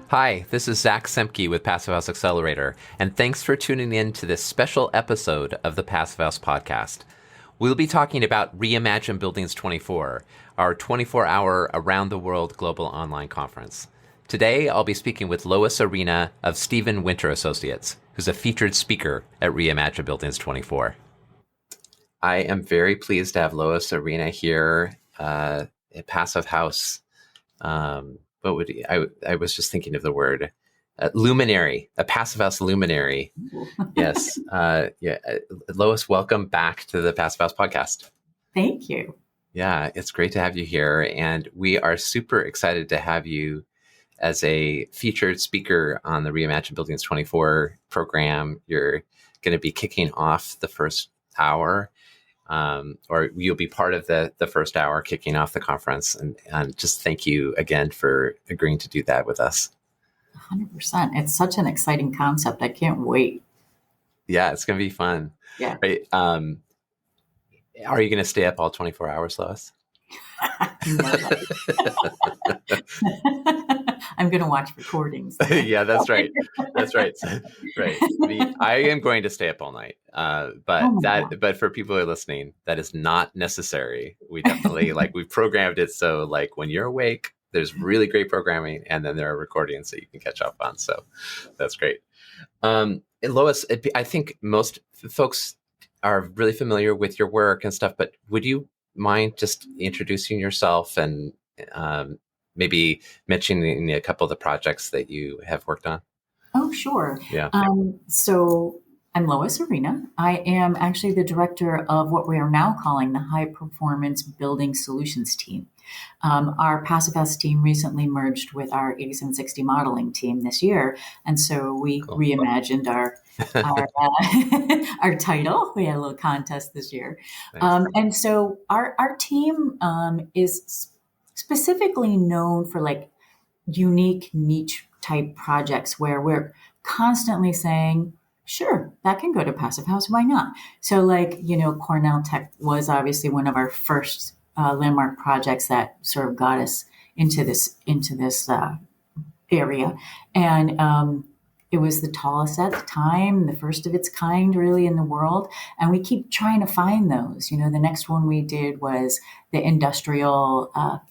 Hi, this is Zach Semke with Passive House Accelerator, and thanks for tuning in to this special episode of the Passive House podcast. We'll be talking about Reimagine Buildings '24, our 24-hour around-the-world global online conference. Today, I'll be speaking with Lois Arena of Stephen Winter Associates, who's a featured speaker at Reimagine Buildings '24. I am very pleased to have Lois Arena here at Passive House. I was just thinking of the word luminary, a Passive House luminary. Yes. Lois, welcome back to the Passive House podcast. Thank you. Yeah, it's great to have you here. And we are super excited to have you as a featured speaker on the Reimagine Buildings '24 program. You're going to be kicking off the first hour. Or you'll be part of the first hour kicking off the conference. And just thank you again for agreeing to do that with us. 100%. It's such an exciting concept. I can't wait. Yeah, it's going to be fun. Yeah. Right. Are you going to stay up all 24 hours, Lois? I'm going to watch recordings. Yeah, that's right. That's right. Right. I am going to stay up all night. But for people who are listening, that is not necessary. We definitely we've programmed it so when you're awake, there's really great programming, and then there are recordings that you can catch up on. So that's great. Lois, I think most folks are really familiar with your work and stuff, but would you mind just introducing yourself and maybe mentioning a couple of the projects that you have worked on? Oh, sure. Yeah. So I'm Lois Arena. I am actually the director of what we are now calling the High Performance Building Solutions team. Our Passive House team recently merged with our 8760 modeling team this year. And so we reimagined our title. We had a little contest this year. Nice. And so our team is specifically known for unique niche type projects where we're constantly saying, sure, that can go to Passive House. Why not? So Cornell Tech was obviously one of our first landmark projects that sort of got us into this area. And it was the tallest at the time, the first of its kind really in the world. And we keep trying to find those. The next one we did was the industrial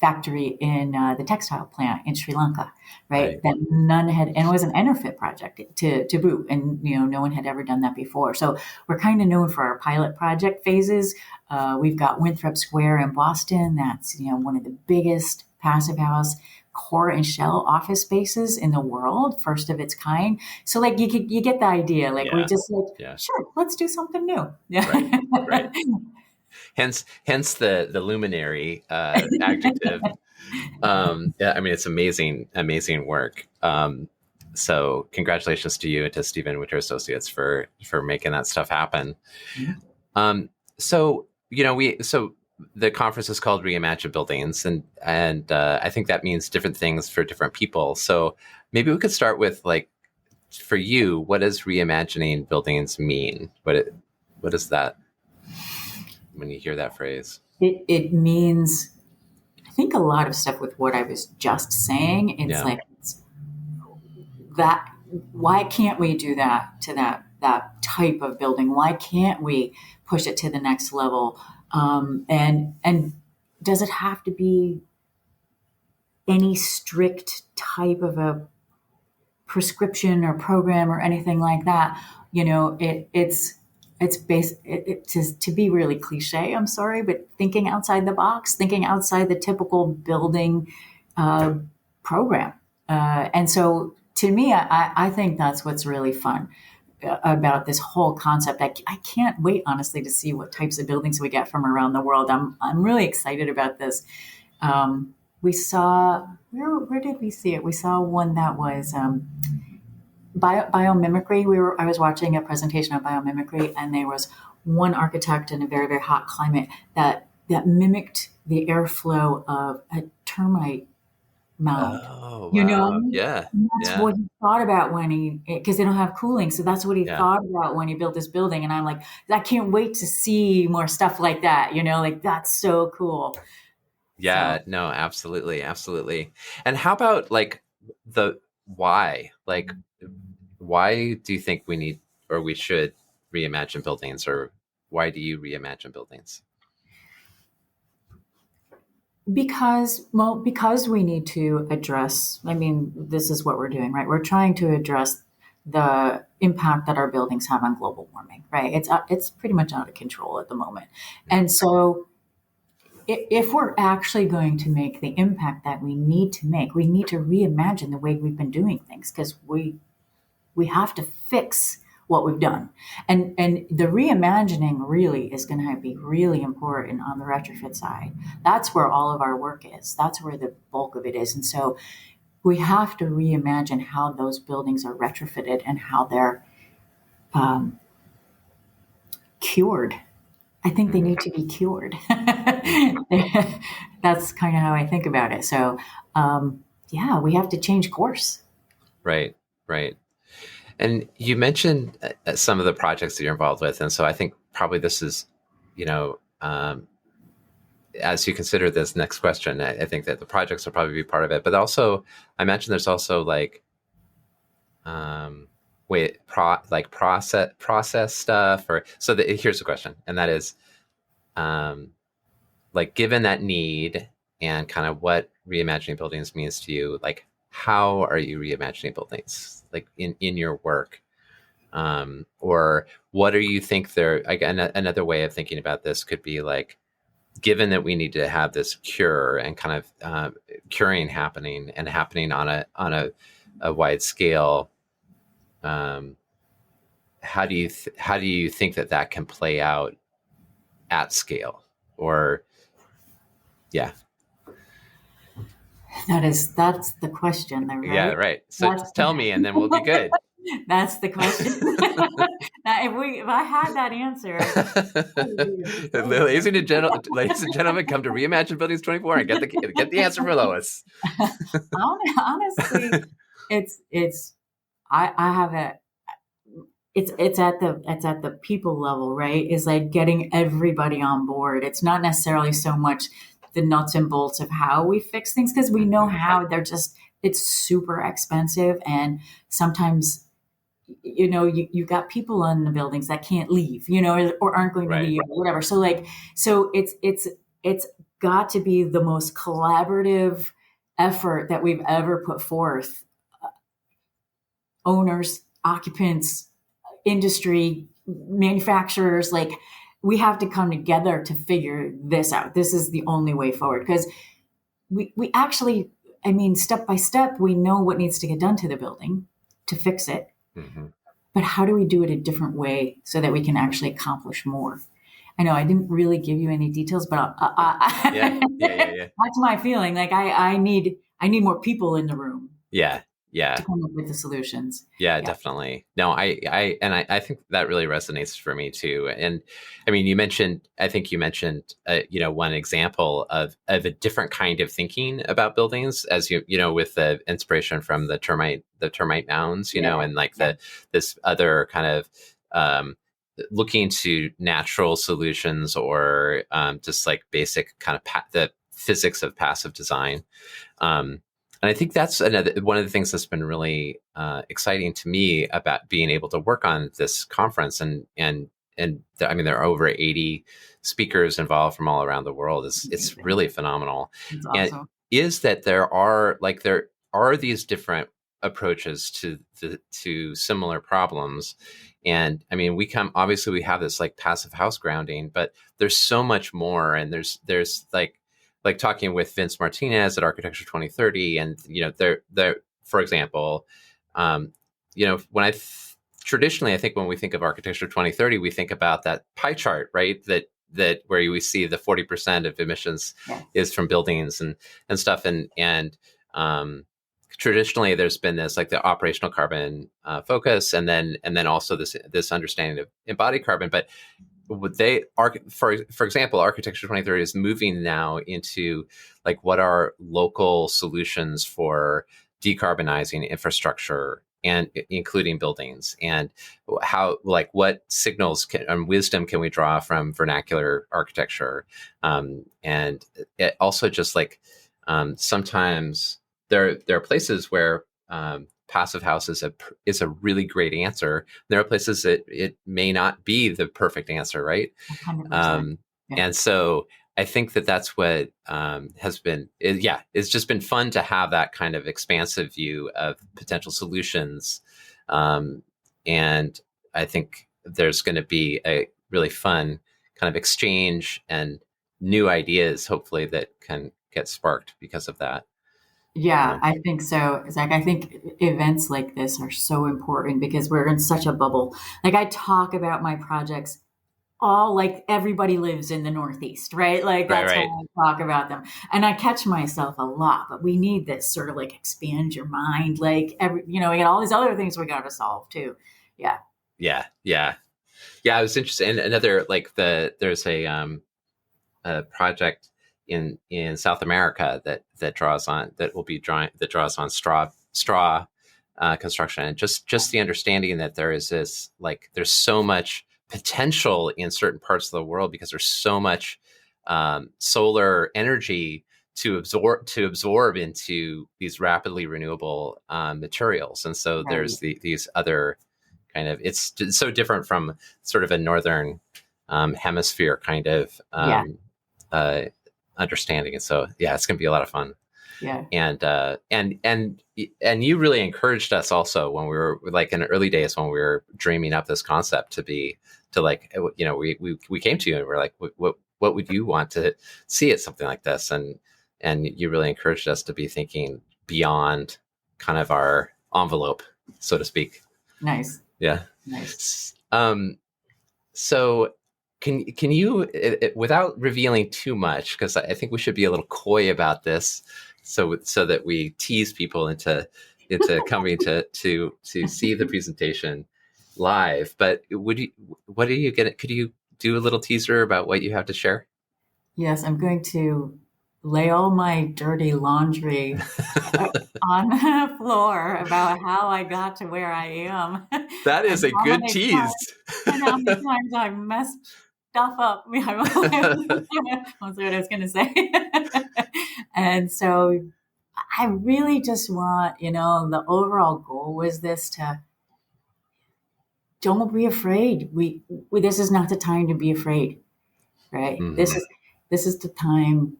factory in the textile plant in Sri Lanka, right? That none had, and it was an Enerfit project to boot, and no one had ever done that before. So we're kind of known for our pilot project phases. We've got Winthrop Square in Boston. That's one of the biggest Passive House core and shell office spaces in the world, first of its kind. So you get the idea. We just sure, let's do something new. Yeah. Right. Hence the luminary adjective. It's amazing work. So congratulations to you and to Stephen Winter Associates for making that stuff happen. Mm-hmm. So the conference is called Reimagine Buildings, and I think that means different things for different people. So maybe we could start with for you, what does reimagining buildings mean? What is that? When you hear that phrase? It means, I think, a lot of stuff with what I was just saying. It's that, why can't we do that to that type of building? Why can't we push it to the next level? And does it have to be any strict type of a prescription or program or anything like that? It's to be really cliche, I'm sorry, but thinking outside the box, thinking outside the typical building program. And so to me, I think that's what's really fun about this whole concept. I can't wait, honestly, to see what types of buildings we get from around the world. I'm really excited about this. We saw, where did we see it? We saw one that was biomimicry. I was watching a presentation on biomimicry, and there was one architect in a very, very hot climate that mimicked the airflow of a termite mound. Oh, wow. Yeah. And that's what he thought about because they don't have cooling. So that's what he thought about when he built this building. And I'm like, I can't wait to see more stuff like that. That's so cool. Yeah, no, absolutely. Absolutely. And how about the why, like, why do you think we need or we should reimagine buildings, or why do you reimagine buildings? Because we need to address, I mean, this is what we're doing, right? We're trying to address the impact that our buildings have on global warming, right? It's pretty much out of control at the moment. And so if we're actually going to make the impact that we need to make, we need to reimagine the way we've been doing things, because we have to fix what we've done. And the reimagining really is going to be really important on the retrofit side. That's where all of our work is. That's where the bulk of it is. And so we have to reimagine how those buildings are retrofitted and how they're um, cured. I think they need to be cured. That's kind of how I think about it. So, yeah, we have to change course. Right, right. And you mentioned some of the projects that you're involved with, and so I think probably this is, you know, as you consider this next question, I think that the projects will probably be part of it. But also, I mentioned there's also like, process stuff, or so. Here's the question, and that is, like, given that need and kind of what reimagining buildings means to you, like, how are you reimagining buildings, like in your work? Or what do you think there, again, another way of thinking about this could be like, given that we need to have this cure and kind of curing happening and happening on a wide scale, how do you think that can play out at scale? Or yeah. That's the question, right? Yeah, right. So just tell me, and then we'll be good. That's the question. If I had that answer, ladies and gentlemen, come to Reimagine Buildings 24 and get the answer for Lois. Honestly, I have it's at the people level, right? Is like getting everybody on board. It's not necessarily so much the nuts and bolts of how we fix things, because we know how it's super expensive, and sometimes you got people in the buildings that can't leave, or aren't going to leave, or whatever. So it's got to be the most collaborative effort that we've ever put forth. Owners, occupants, industry, manufacturers, like, we have to come together to figure this out. This is the only way forward, because we actually, I mean, step by step, we know what needs to get done to the building to fix it. Mm-hmm. But how do we do it a different way so that we can actually accomplish more? I know I didn't really give you any details, but yeah. That's my feeling. Like, I need more people in the room. Yeah. To come up with the solutions. Yeah, definitely. No, I think that really resonates for me too. And I mean, I think you mentioned, one example of a different kind of thinking about buildings, as with the inspiration from the termite mounds, and like this other kind of, looking to natural solutions, or just like basic kind of the physics of passive design. And I think that's one of the things that's been really exciting to me about being able to work on this conference. And I mean, there are over 80 speakers involved from all around the world. It's really phenomenal. That's awesome. And is that there are these different approaches to similar problems. And I mean, we have this like passive house grounding, but there's so much more. And there's like talking with Vince Martinez at Architecture 2030, and they're for example, when traditionally, I think when we think of Architecture 2030, we think about that pie chart, right? That where we see the 40% of emissions is from buildings and stuff, and traditionally there's been this like the operational carbon focus, and then also this understanding of embodied carbon, but for example, Architecture 2030 is moving now into like what are local solutions for decarbonizing infrastructure, and including buildings, and how, like, what signals and wisdom can we draw from vernacular architecture, and it also just like sometimes there are places where passive house is a really great answer. There are places that it may not be the perfect answer, right? 100%. Yeah. And so I think that that's what it's just been fun to have that kind of expansive view of potential solutions. And I think there's going to be a really fun kind of exchange and new ideas, hopefully, that can get sparked because of that. Yeah, I think so. Zach, I think events like this are so important because we're in such a bubble. Like I talk about my projects all like everybody lives in the Northeast, right? Like Right, that's how right. I talk about them. And I catch myself a lot, but we need this sort of like expand your mind. Like we got all these other things we got to solve too. Yeah. Yeah, yeah. Yeah, I was interested in another, like there's a project in South America that draws on straw construction, and just the understanding that there is this, like, there's so much potential in certain parts of the world because there's so much solar energy to absorb into these rapidly renewable materials, and so Right. there's these other kind of, it's so different from sort of a northern hemisphere kind of Yeah. understanding. And so, yeah, it's going to be a lot of fun. Yeah. And you really encouraged us also when we were, like, in the early days when we were dreaming up this concept we came to you and we're like, what would you want to see at something like this? And you really encouraged us to be thinking beyond kind of our envelope, so to speak. Nice. Yeah. Nice. So can you, without revealing too much, because I think we should be a little coy about this, so that we tease people into coming to see the presentation live. But could you do a little teaser about what you have to share? Yes, I'm going to lay all my dirty laundry on the floor about how I got to where I am. That is a good tease. And how many times I messed stuff up. That's what I was going to say. And so I really just want, the overall goal was this: to don't be afraid. This is not the time to be afraid, right? Mm-hmm. This is the time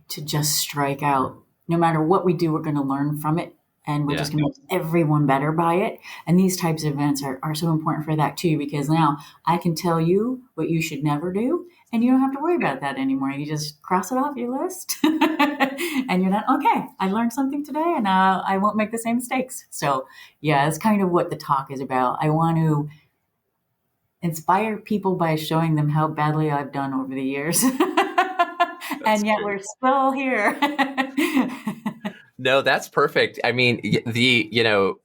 to just strike out. No matter what we do, we're going to learn from it, and we're just going to make everyone better by it. And these types of events are so important for that too, because now I can tell you what you should never do, and you don't have to worry about that anymore. You just cross it off your list, and you're not, okay, I learned something today, and I won't make the same mistakes. So yeah, that's kind of what the talk is about. I want to inspire people by showing them how badly I've done over the years. And yet we're still here. No, that's perfect. I mean,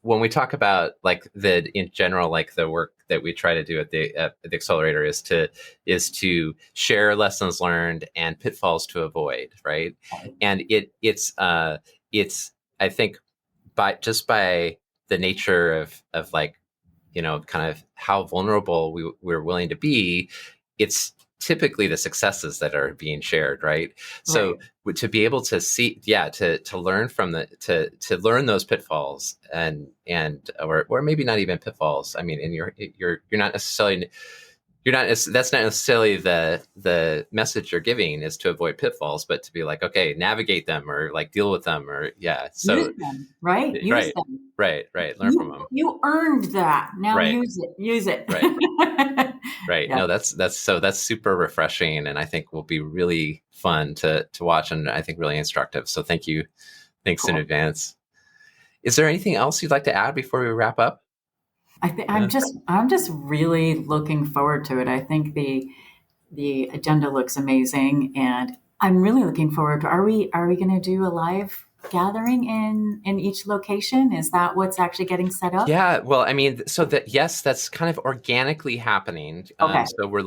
when we talk about, like, in general, like, the work that we try to do at the accelerator is to share lessons learned and pitfalls to avoid, right? And it's I think by the nature of like, kind of how vulnerable we're willing to be, it's typically the successes that are being shared, right? So to be able to see, to learn from to learn those pitfalls and or maybe not even pitfalls. I mean, and you're not necessarily, that's not necessarily the message you're giving, is to avoid pitfalls, but to be like, okay, navigate them, or like deal with them, or so use them, right? Use them. Right. Learn from them. You earned that. Now use it. Right. Right. Yeah. No, that's super refreshing, and I think will be really fun to watch, and I think really instructive. So thanks in advance. Is there anything else you'd like to add before we wrap up? I'm just really looking forward to it. I think the agenda looks amazing, and I'm really looking forward to. Are we going to do a live gathering in each location? Is that what's actually getting set up? Yeah, well, I mean, so that's kind of organically happening. Okay. So we're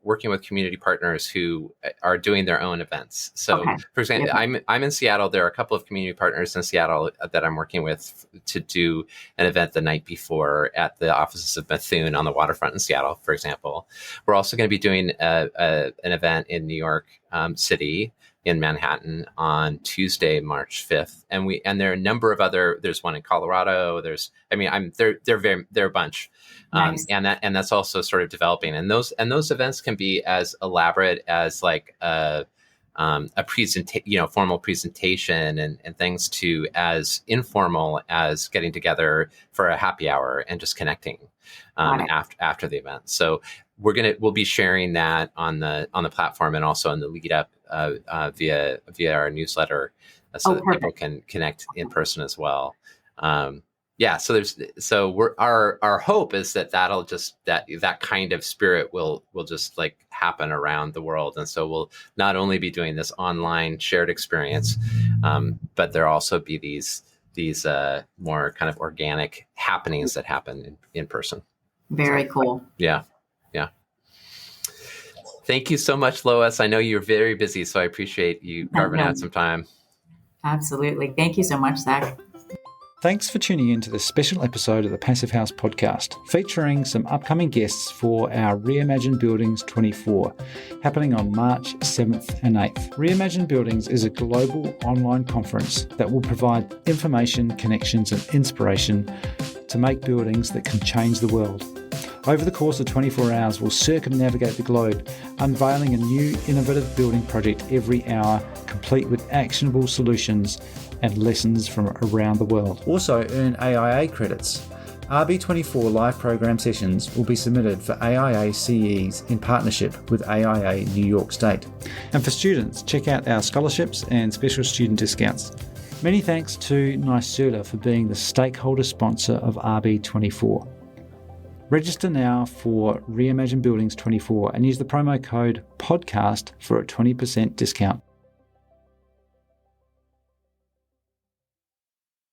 working with community partners who are doing their own events. So, for example, I'm in Seattle. There are a couple of community partners in Seattle that I'm working with to do an event the night before at the offices of Bethune on the waterfront in Seattle, for example. We're also going to be doing an event in New York City in Manhattan on Tuesday, March 5th. And there are a number of there's one in Colorado. They're a bunch. Nice. And that's also sort of developing. And those events can be as elaborate as like a formal presentation and things, to as informal as getting together for a happy hour and just connecting after the event. So we'll be sharing that on the platform, and also in the lead up via our newsletter, so that people can connect in person as well. Our hope is that'll just that kind of spirit will just like happen around the world. And so we'll not only be doing this online shared experience, but there'll also be these more kind of organic happenings that happen in person. Very cool. Yeah. Thank you so much, Lois. I know you're very busy, so I appreciate you carving out some time. Absolutely. Thank you so much, Zach. Thanks for tuning in to this special episode of the Passive House podcast, featuring some upcoming guests for our Reimagine Buildings '24, happening on March 7th and 8th. Reimagine Buildings is a global online conference that will provide information, connections, and inspiration to make buildings that can change the world. Over the course of 24 hours, we'll circumnavigate the globe, unveiling a new innovative building project every hour, complete with actionable solutions and lessons from around the world. Also earn AIA credits. RB24 live program sessions will be submitted for AIA CEs in partnership with AIA New York State. And for students, check out our scholarships and special student discounts. Many thanks to NYSERDA for being the stakeholder sponsor of RB24. Register now for Reimagine Buildings '24 and use the promo code PODCAST for a 20% discount.